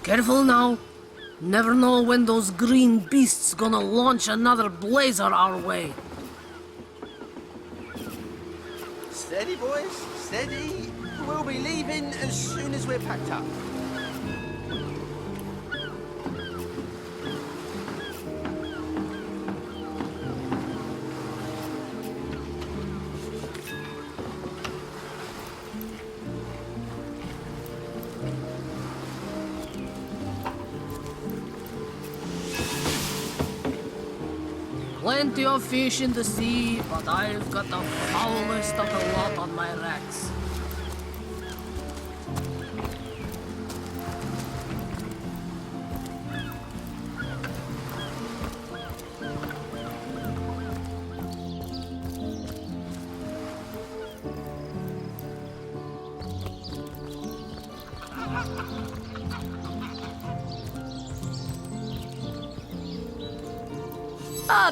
Careful now. Never know when those green beasts gonna launch another blazer our way. Steady, boys, steady. We'll be leaving as soon as we're packed up. Plenty of fish in the sea, but I've got the foulest of the lot on my racks.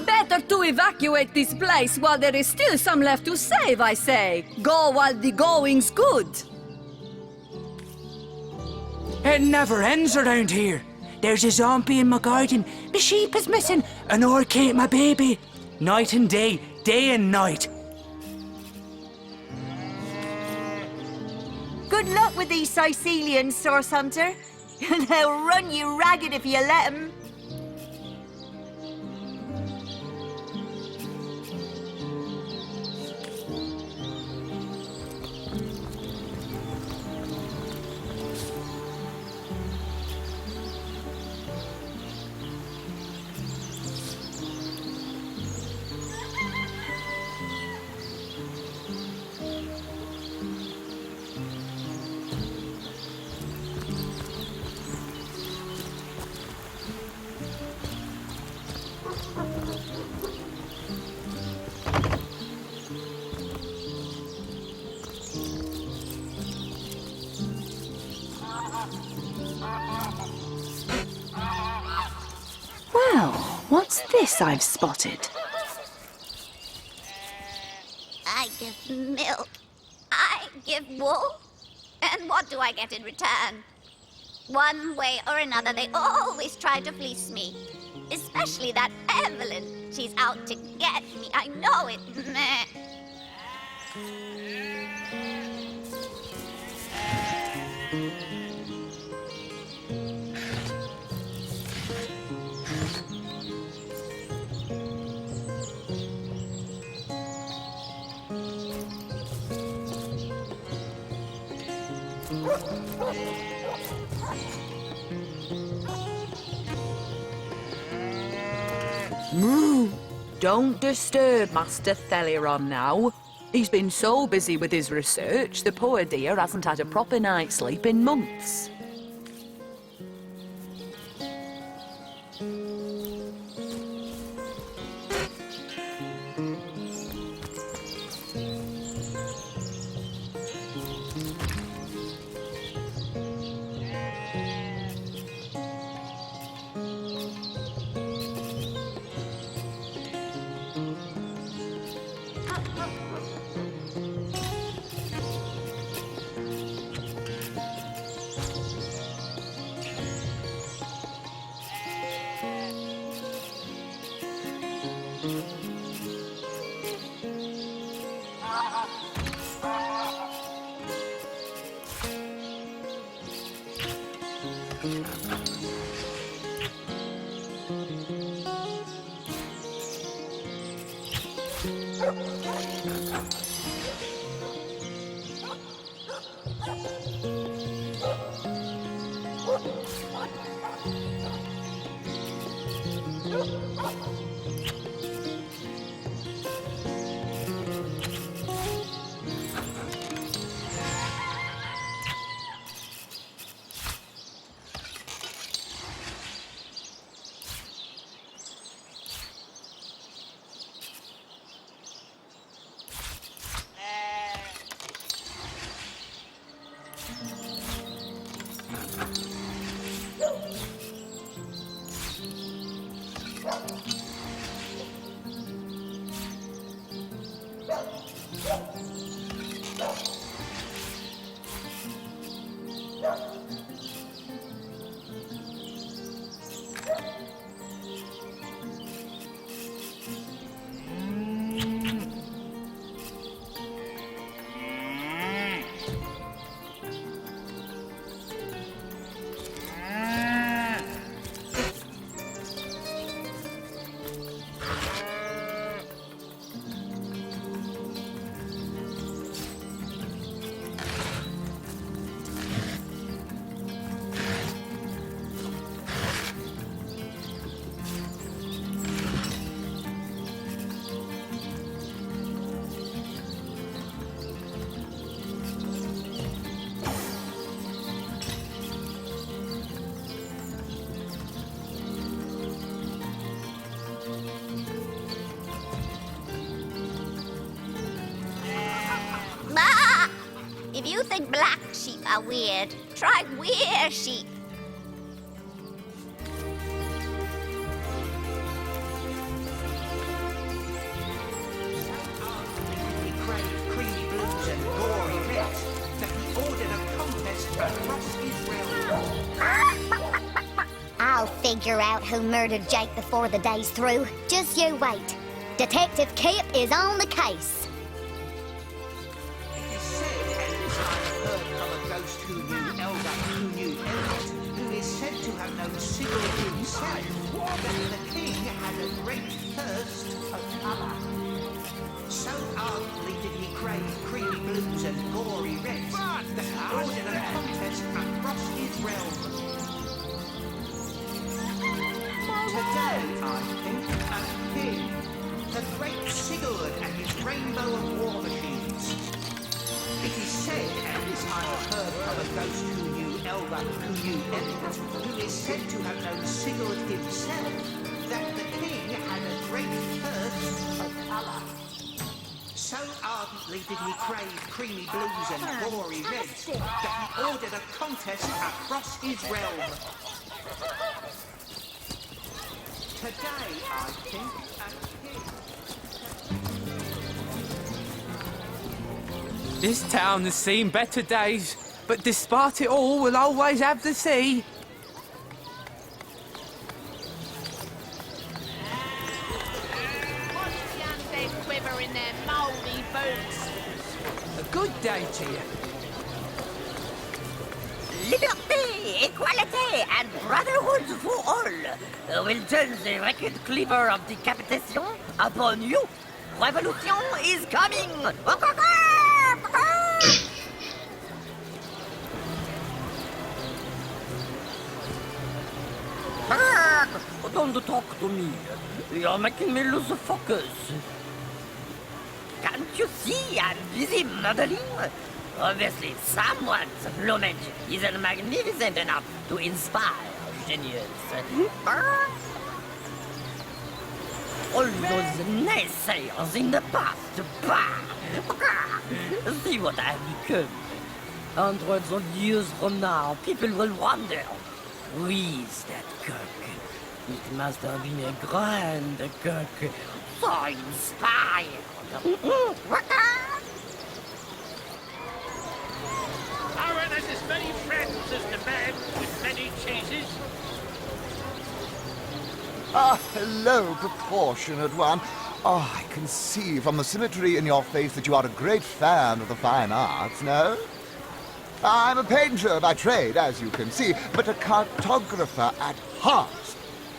Better to evacuate this place while there is still some left to save, I say. Go while the going's good. It never ends around here. There's a zombie in my garden, my sheep is missing, an orc ate my baby. Night and day, day and night. Good luck with these Sicilians, Source Hunter. They'll run you ragged if you let them. Well, what's this I've spotted? I give milk. I give wool. And what do I get in return? One way or another, they always try to fleece me. Especially that Evelyn. She's out to get me. I know it. Meh. Moo! Don't disturb Master Theliron now. He's been so busy with his research, the poor dear hasn't had a proper night's sleep in months. you think black sheep are weird, try weird sheep. He craved creamy blues and gory reds that he ordered a contest across his realm. I'll figure out who murdered Jake before the day's through. Just you wait. Detective Kip is on the case. It is said, and this I have heard from a ghost who knew Elbert, who is said to have known Sigurd himself, that the king had a great thirst for colour. So ardently did he crave creamy blues and gory reds that he ordered a contest across his realm. Today, I think, a king, the great Sigurd and his rainbow of war machines. It is said, and this I have heard from a ghost who knew Elbert, who is said to have known Sigurd himself, that the king had a great thirst for colour. So ardently did he crave creamy blues and gory reds that he ordered a contest across his realm. Today, I think, a king. This town has seen better days, but despite it all, we'll always have the sea. Watch the undead quiver in their mouldy boots. A good day to you. Liberté, equality, and brotherhood for all will turn the wicked cleaver of decapitation upon you. Revolution is coming! Don't talk to me. You're making me lose focus. Can't you see I'm busy murdering? Obviously, someone's plumage isn't magnificent enough to inspire genius. All those naysayers in the past, bah! See what I've become. Hundreds of years from now, people will wonder, who is that cook? It must have been a grand cook, so inspired. Aaron has as many friends as the man with many cheeses. Ah, hello, proportionate one. Oh, I can see from the symmetry in your face that you are a great fan of the fine arts, no? I'm a painter by trade, as you can see, but a cartographer at heart.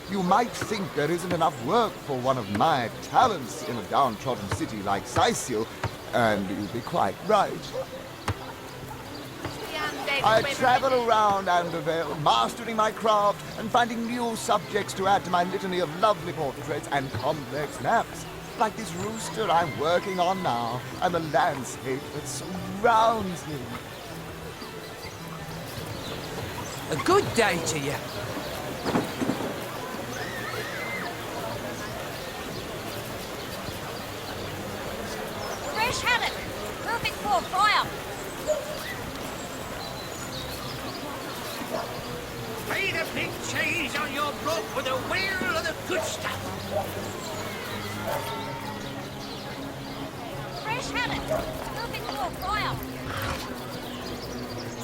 You might think there isn't enough work for one of my talents in a downtrodden city like Sicil, and you'd be quite right. I travel around Andervale, mastering my craft and finding new subjects to add to my litany of lovely portraits and complex maps. Like this rooster I'm working on now, and the landscape that surrounds me. A good day to you. Fresh haddock. Perfect for a fire. Paint a big change on your rope with a wheel of the good stuff. Fresh haddock. Perfect for a fire.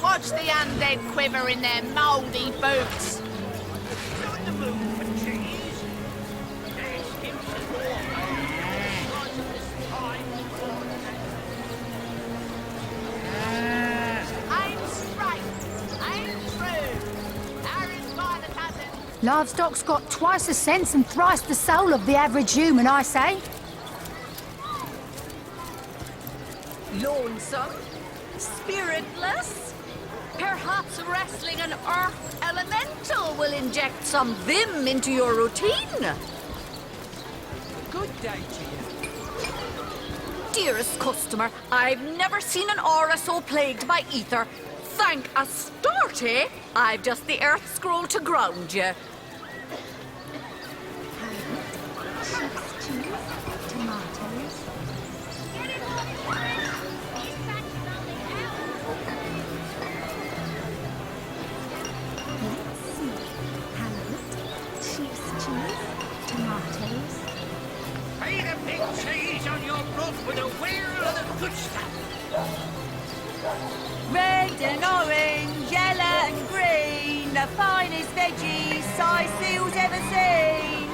Watch the undead quiver in their mouldy boots. On the move for cheese. There's skims and more. Lots of this time. I'm straight. I'm true. Aaron's by the dozen. Livestock's got twice the sense and thrice the soul of the average human, I say. Lonesome? Spiritless? Perhaps wrestling an earth elemental will inject some vim into your routine. Good day to you. Dearest customer, I've never seen an aura so plagued by ether. Thank Astarte, I've just the earth scroll to ground you. Chips, cheese, tomatoes. your broth with a wheel of the good stuff. Red and orange, yellow and green, the finest veggies Sicil's ever seen.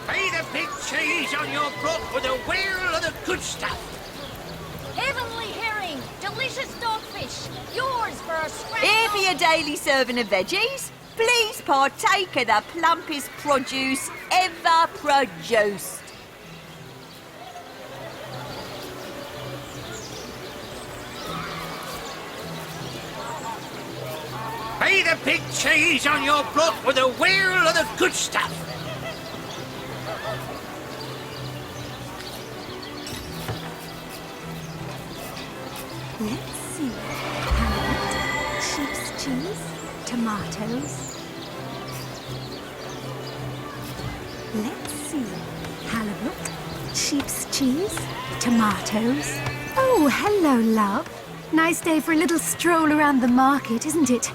Pay the big cheese on your broth with a wheel of the good stuff. Heavenly herring, delicious dogfish, yours for a scrap. Here for your daily serving of veggies. Please partake of the plumpest produce ever produced. Pay the big cheese on your broth with a wheel of the good stuff. Let's see. Halibut, sheep's cheese, tomatoes. Let's see. Halibut, sheep's cheese, tomatoes. Oh, hello, love. Nice day for a little stroll around the market, isn't it?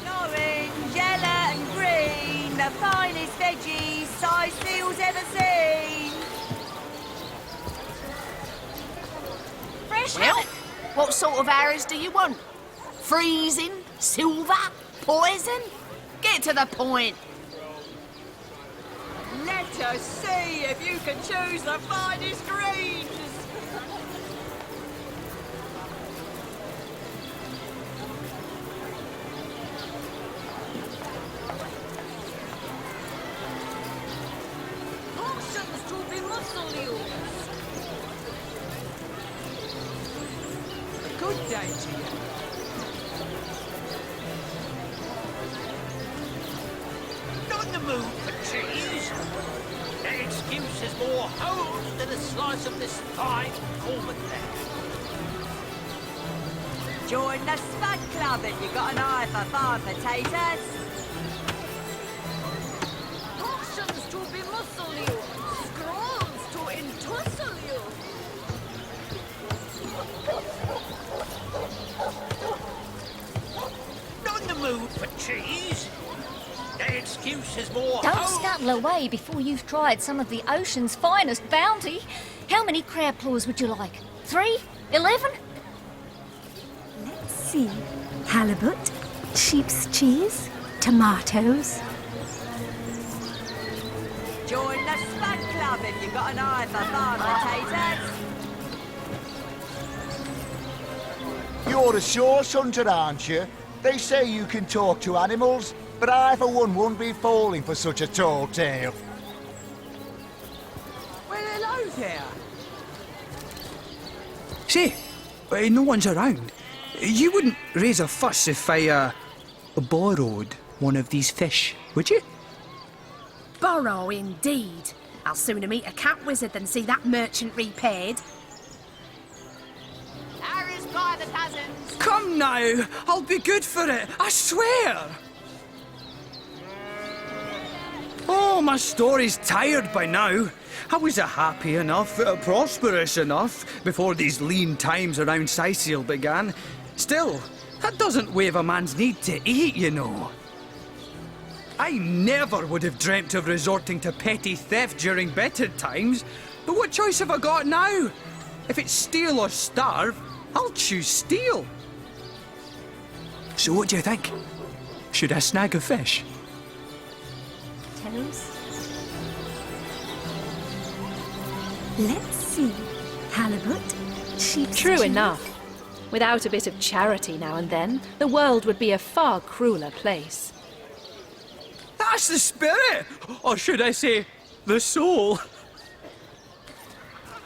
Orange, yellow and green, the finest veggies Sicil's ever seen. Fresh well, what sort of arrows do you want? Freezing? Silver? Poison? Get to the point. Let us see if you can choose the finest greens. Portions to be muscle you. Good day to you. Not in the mood for cheese. That excuse is more holes than a slice of this fine Coleman there. Join the Spud Club if you've got an eye for farm potatoes. Portions to be muscle you. Scrolls to entussle you. Not in the mood for cheese. That excuse is more Don't holes. scuttle away before you've tried some of the ocean's finest bounty. How many crab claws would you like? 3? 11? Let's see. Halibut, sheep's cheese, tomatoes. Join the Spud Club if you've got an eye for farm potatoes. You're a source hunter, aren't you? They say you can talk to animals, but I, for one, wouldn't be falling for such a tall tale. Well, hello there. Say, no one's around. You wouldn't raise a fuss if I, borrowed one of these fish, would you? Borrow indeed. I'll sooner meet a cat wizard than see that merchant repaid. Arrows by the dozens. Come now, I'll be good for it, I swear. Oh, my story's tired by now. I was happy enough, prosperous enough, before these lean times around Sicil began. Still, that doesn't waive a man's need to eat, you know. I never would have dreamt of resorting to petty theft during better times, but what choice have I got now? If it's steal or starve, I'll choose steal. So what do you think? Should I snag a fish? Toes. Let's see. Halibut, sheep's True cheese. enough. Without a bit of charity now and then, the world would be a far crueler place. That's the spirit! Or should I say, the soul?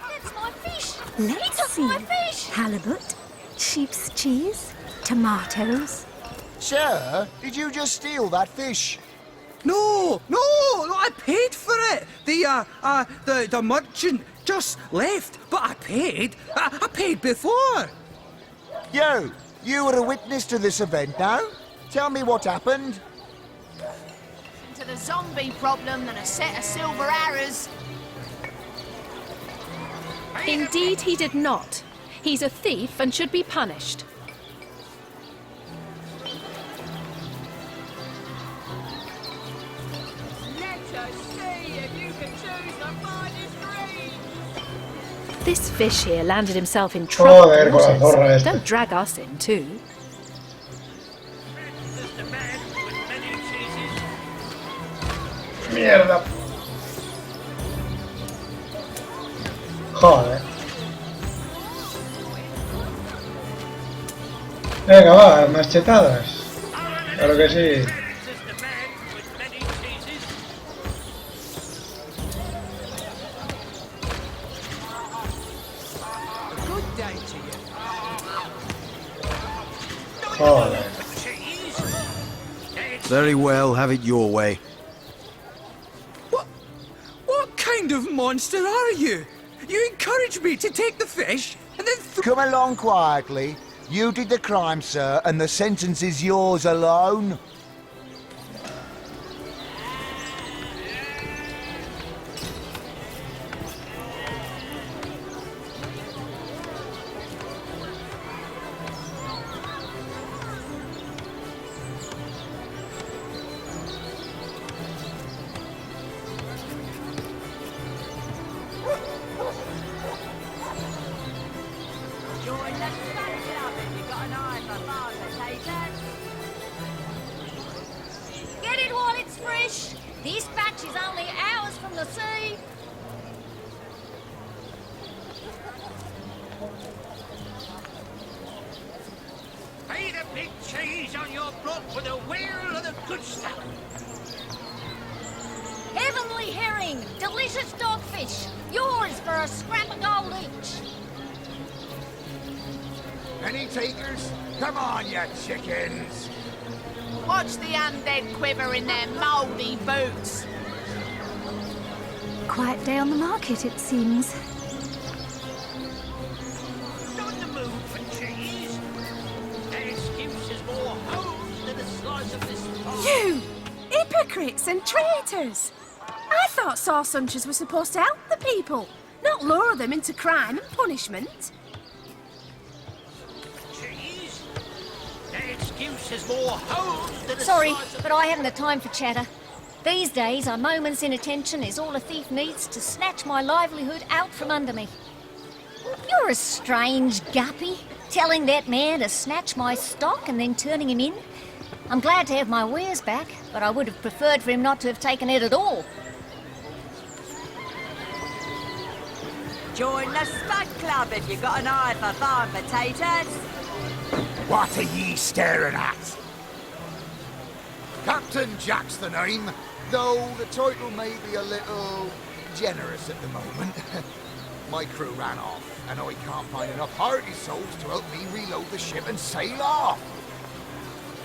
That's my fish. Let's see. My fish. Halibut, sheep's cheese, tomatoes. Sir, did you just steal that fish? No, I paid for it. The merchant just left, but I paid. I paid before. You were a witness to this event now? Tell me what happened. To the zombie problem than a set of silver arrows. Indeed, he did not. He's a thief and should be punished. This fish here landed himself in trouble. Joder, con la zorra esta. Don't drag us in too. Mierda. Joder. Venga, va, más chetadas. Claro que sí. Joder. Very well, have it your way. What kind of monster are you? You encouraged me to take the fish, and then Come along quietly. You did the crime, sir, and the sentence is yours alone. Get it while it's fresh. This batch is only hours from the sea. Pay the big cheese on your block for the wheel of the good stuff. Heavenly herring, delicious dogfish. Yours for a scrap of gold each. Any takers? Come on, you chickens. Watch the undead quiver in their mouldy boots. Quiet day on the market, it seems. Not in the mood for cheese. That excuse is more holes than a slice of this pie. You! Hypocrites and traitors! I thought Sawsunchers were supposed to help the people, not lure them into crime and punishment. Cheese? That excuse is more holes than a Sorry, slice of... but I haven't the time for chatter. These days, a moment's inattention is all a thief needs to snatch my livelihood out from under me. You're a strange guppy, telling that man to snatch my stock and then turning him in. I'm glad to have my wares back, but I would have preferred for him not to have taken it at all. Join the Spud Club if you've got an eye for farm potatoes. What are ye staring at? Captain Jack's the name, though the title may be a little generous at the moment. My crew ran off, and I can't find enough hearty souls to help me reload the ship and sail off.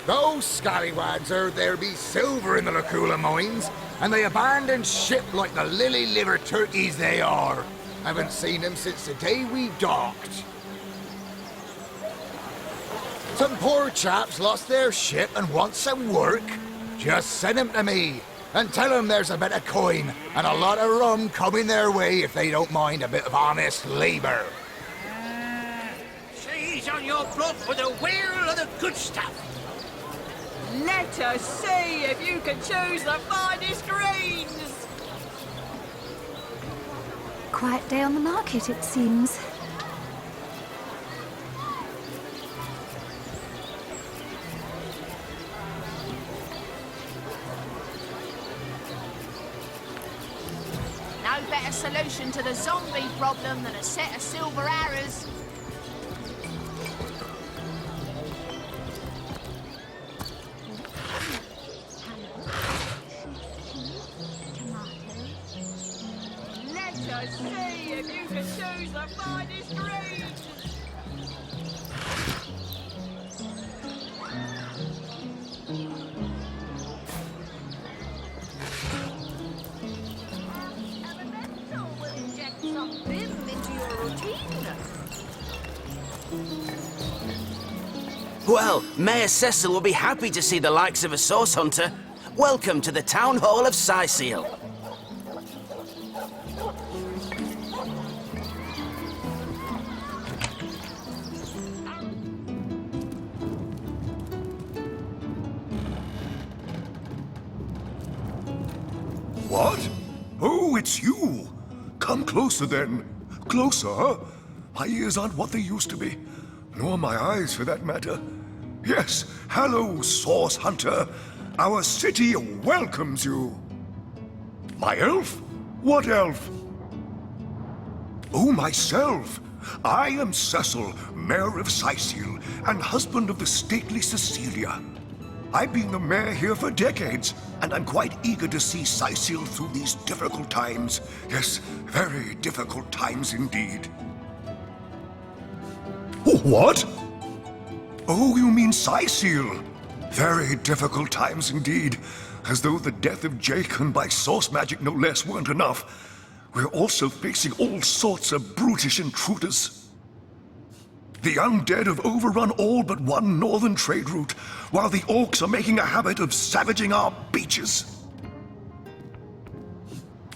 Those scallywags heard there be silver in the Lacula mines, and they abandoned ship like the lily-liver turkeys they are. Haven't seen them since the day we docked. Some poor chaps lost their ship and want some work. Just send them to me, and tell them there's a bit of coin and a lot of rum coming their way if they don't mind a bit of honest labour. Cheese on your block for the wheel of the good stuff. Let us see if you can choose the finest greens. Quiet day on the market, it seems. No better solution to the zombie problem than a set of silver arrows. Let us see if you can choose the finest greens. Elemental will inject some vim into your routine. Well, Mayor Cecil will be happy to see the likes of a source hunter. Welcome to the Town Hall of Sicil. What? Oh, it's you. Come closer then. Closer? My ears aren't what they used to be. Nor my eyes, for that matter. Yes, hello, Source Hunter. Our city welcomes you. My elf? What elf? Oh, myself. I am Cecil, Mayor of Sicil, and husband of the stately Cecilia. I've been the mayor here for decades, and I'm quite eager to see Sicil through these difficult times. Yes, very difficult times indeed. Oh, what? Oh, you mean Sicil? Very difficult times indeed. As though the death of Jake, and by source magic no less, weren't enough. We're also facing all sorts of brutish intruders. The undead have overrun all but one northern trade route, while the orcs are making a habit of savaging our beaches.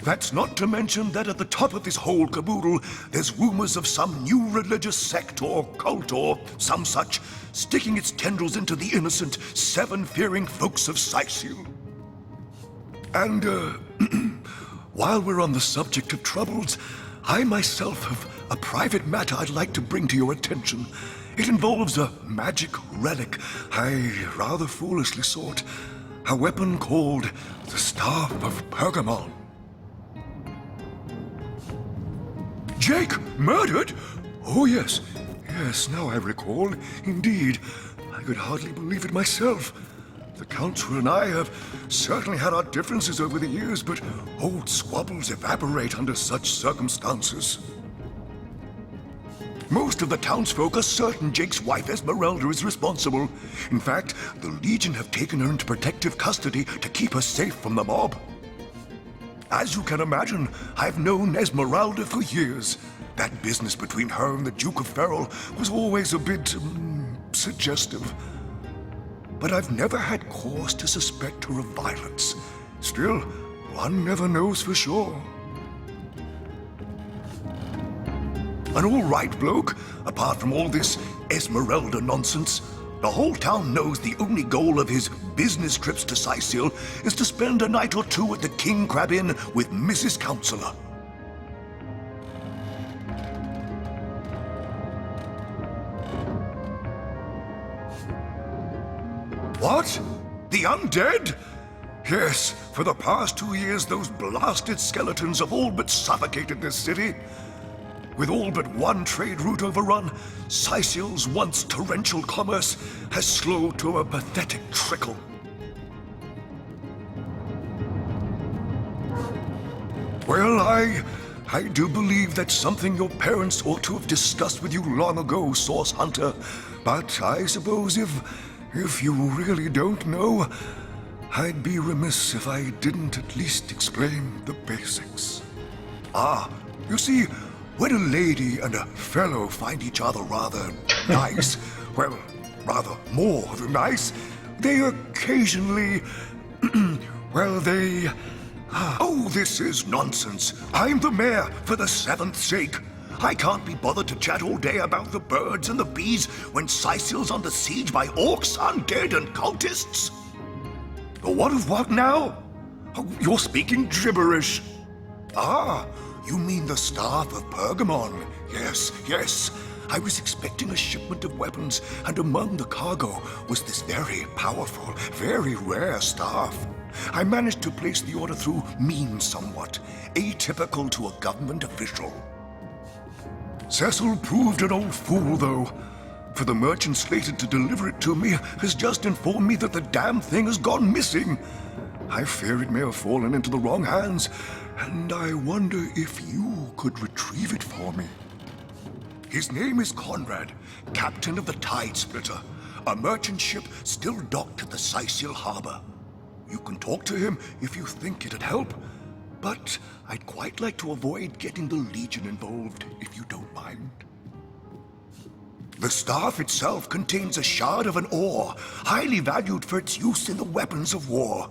That's not to mention that at the top of this whole caboodle, there's rumors of some new religious sect or cult or some such sticking its tendrils into the innocent, seven-fearing folks of Sicil. And, while we're on the subject of troubles, I myself have a private matter I'd like to bring to your attention. It involves a magic relic I rather foolishly sought. A weapon called the Staff of Pergamon. Jake, murdered? Oh, yes. Yes, now I recall. Indeed. I could hardly believe it myself. The Council and I have certainly had our differences over the years, but old squabbles evaporate under such circumstances. Most of the townsfolk are certain Jake's wife Esmeralda is responsible. In fact, the Legion have taken her into protective custody to keep her safe from the mob. As you can imagine, I've known Esmeralda for years. That business between her and the Duke of Ferrol was always a bit suggestive. But I've never had cause to suspect her of violence. Still, one never knows for sure. An all-right bloke, apart from all this Esmeralda nonsense. The whole town knows the only goal of his business trips to Sicil is to spend a night or two at the King Crab Inn with Mrs. Counselor. What? The undead? Yes, for the past 2 years those blasted skeletons have all but suffocated this city. With all but one trade route overrun, Sicil's once torrential commerce has slowed to a pathetic trickle. Well, I do believe that's something your parents ought to have discussed with you long ago, Source Hunter. But I suppose if you really don't know, I'd be remiss if I didn't at least explain the basics. Ah, you see, when a lady and a fellow find each other rather nice, well, rather more than nice, they occasionally, well, they... Oh, this is nonsense. I'm the mayor for the seventh sake. I can't be bothered to chat all day about the birds and the bees when Sicil's under siege by orcs, undead, and cultists. What of what now? Oh, you're speaking gibberish. Ah, you mean the Staff of Pergamon? Yes, yes. I was expecting a shipment of weapons, and among the cargo was this very powerful, very rare staff. I managed to place the order through means somewhat, atypical to a government official. Cecil proved an old fool, though, for the merchant slated to deliver it to me has just informed me that the damn thing has gone missing. I fear it may have fallen into the wrong hands, and I wonder if you could retrieve it for me. His name is Conrad, captain of the Tide Splitter, a merchant ship still docked at the Sicil harbor. You can talk to him if you think it'd help, but I'd quite like to avoid getting the Legion involved, if you don't mind. The staff itself contains a shard of an ore, highly valued for its use in the weapons of war.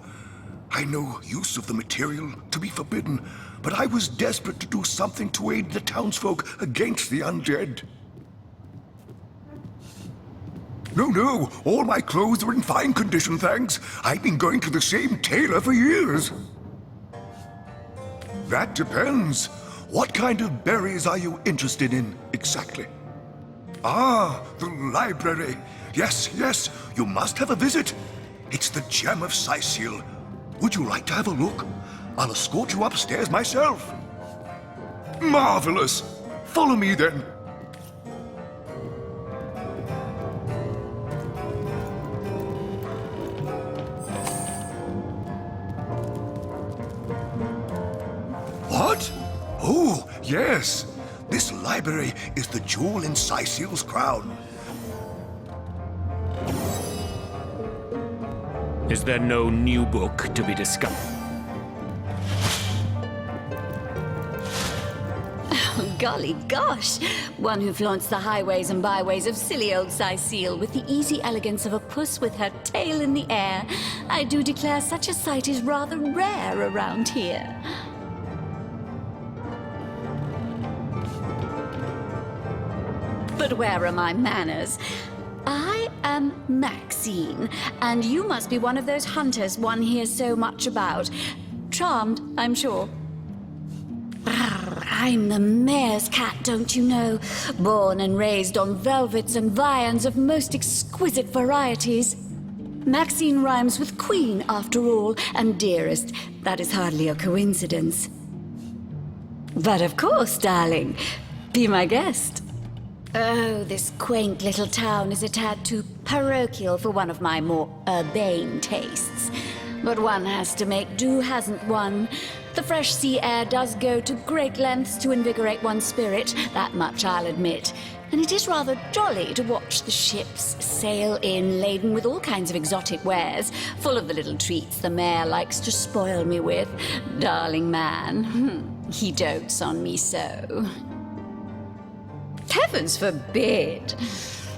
I know use of the material to be forbidden, but I was desperate to do something to aid the townsfolk against the undead. No, all my clothes are in fine condition, thanks. I've been going to the same tailor for years. That depends. What kind of berries are you interested in, exactly? Ah, the library. Yes, you must have a visit. It's the gem of Sicil. Would you like to have a look? I'll escort you upstairs myself. Marvelous. Follow me then. What? Oh, yes. This library is the jewel in Sicil's crown. Is there no new book to be discovered? Oh, golly gosh! One who flaunts the highways and byways of silly old Sicile with the easy elegance of a puss with her tail in the air. I do declare such a sight is rather rare around here. But where are my manners? I am Maxine, and you must be one of those hunters one hears so much about. Charmed, I'm sure. I'm the mayor's cat, don't you know? Born and raised on velvets and viands of most exquisite varieties. Maxine rhymes with queen, after all, and dearest. That is hardly a coincidence. But of course, darling, be my guest. Oh, this quaint little town is a tad too parochial for one of my more urbane tastes. But one has to make do, hasn't one? The fresh sea air does go to great lengths to invigorate one's spirit, that much I'll admit. And it is rather jolly to watch the ships sail in laden with all kinds of exotic wares, full of the little treats the mayor likes to spoil me with. Darling man, he dotes on me so. Heavens forbid!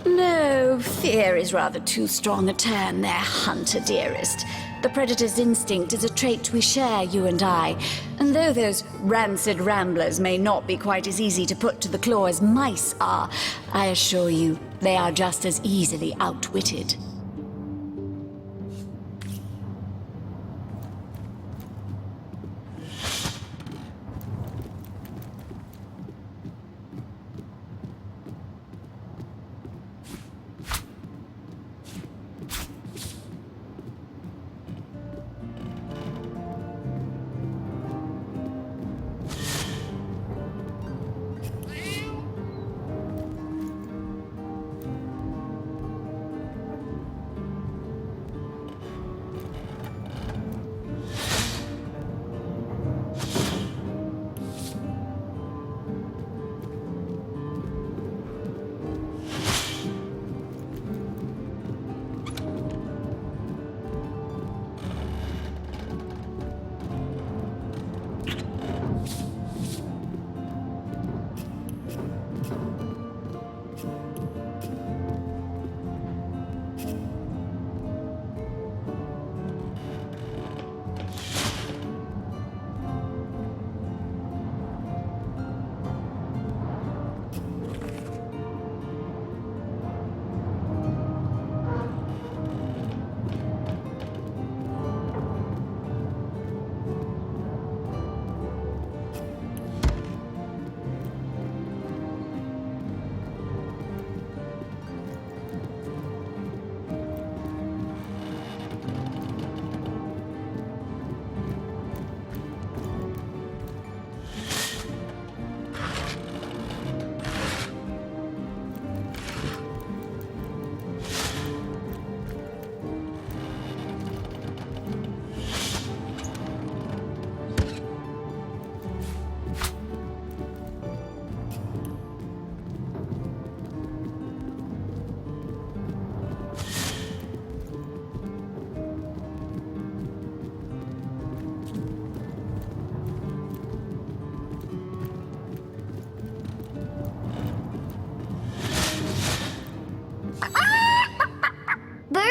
No, fear is rather too strong a term there, hunter dearest. The predator's instinct is a trait we share, you and I. And though those rancid ramblers may not be quite as easy to put to the claw as mice are, I assure you they are just as easily outwitted.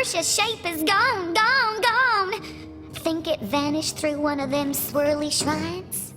ferocious shape is gone, gone, gone. Think it vanished through one of them swirly shrines?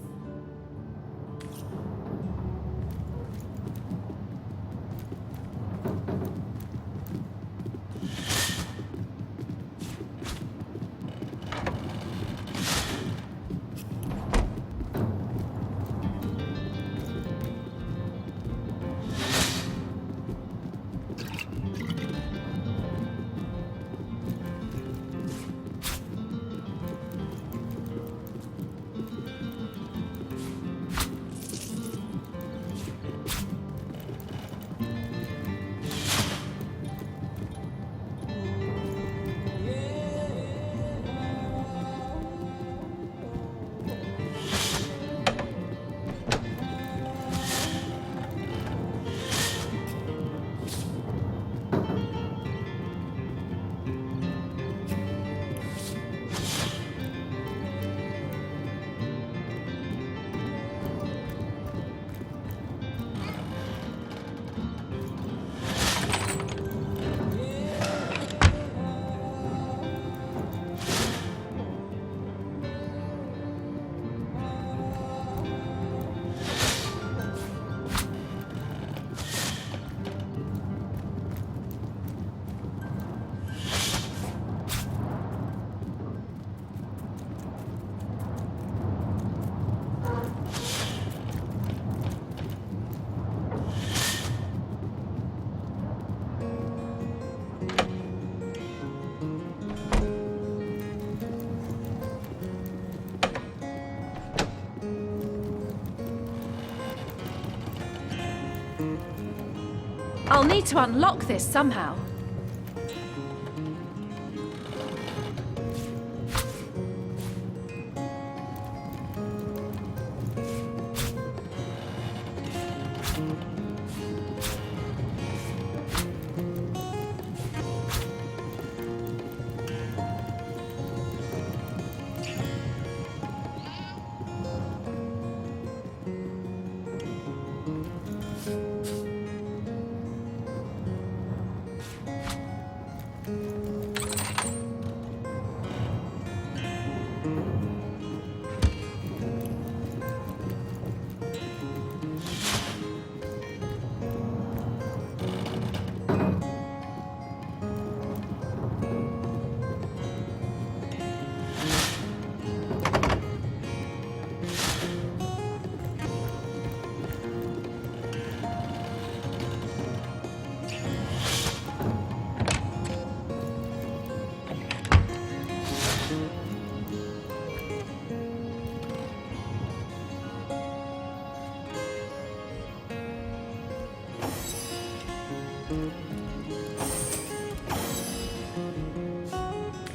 I'll need to unlock this somehow.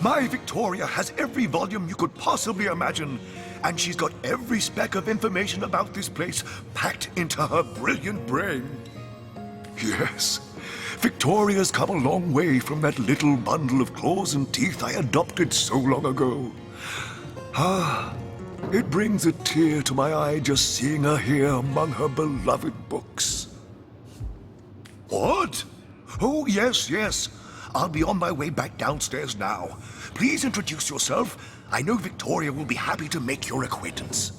My Victoria has every volume you could possibly imagine, and she's got every speck of information about this place packed into her brilliant brain. Yes, Victoria's come a long way from that little bundle of claws and teeth I adopted so long ago. Ah, it brings a tear to my eye just seeing her here among her beloved books. What? Oh, yes, yes. I'll be on my way back downstairs now. Please introduce yourself. I know Victoria will be happy to make your acquaintance.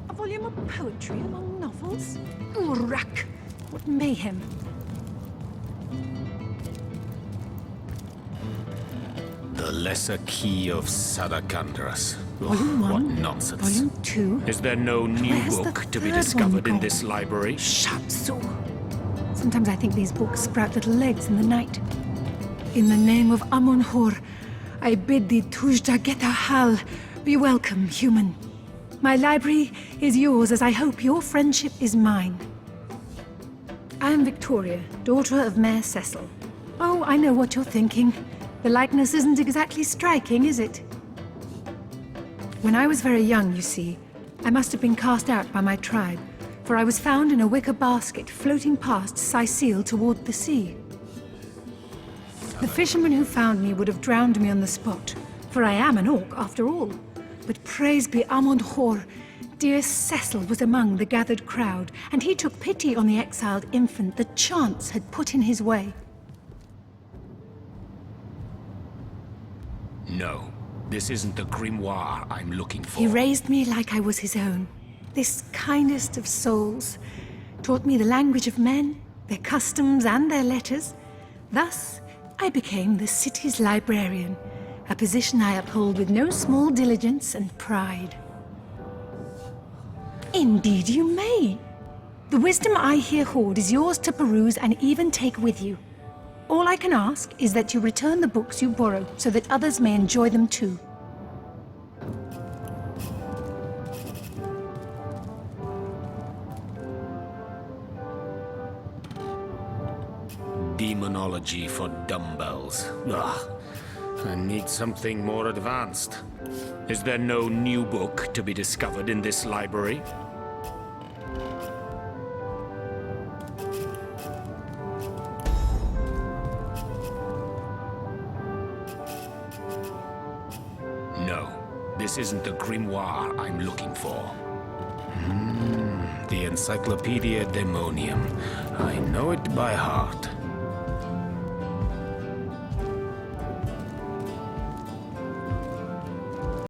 A volume of poetry among novels? Rack! What mayhem! The Lesser Key of Sadakandras. Volume What 1, nonsense. Volume 2. Is there no new Where's the book to be third discovered one in this library? So, sometimes I think these books sprout little legs in the night. In the name of Amun-Hor, I bid thee Tujda Geta Hal, be welcome, human. My library is yours, as I hope your friendship is mine. I am Victoria, daughter of Mayor Cecil. Oh, I know what you're thinking. The likeness isn't exactly striking, is it? When I was very young, you see, I must have been cast out by my tribe, for I was found in a wicker basket floating past Sicil toward the sea. The fisherman who found me would have drowned me on the spot, for I am an orc after all. But praise be Amun-Hor, dear Cecil was among the gathered crowd, and he took pity on the exiled infant that chance had put in his way. No, this isn't the grimoire I'm looking for. He raised me like I was his own. This kindest of souls taught me the language of men, their customs and their letters. Thus, I became the city's librarian, a position I uphold with no small diligence and pride. Indeed you may. The wisdom I here hoard is yours to peruse and even take with you. All I can ask is that you return the books you borrow so that others may enjoy them too. Demonology for dumbbells. Ugh. I need something more advanced. Is there no new book to be discovered in this library? No, this isn't the grimoire I'm looking for. The Encyclopedia Daemonium. I know it by heart.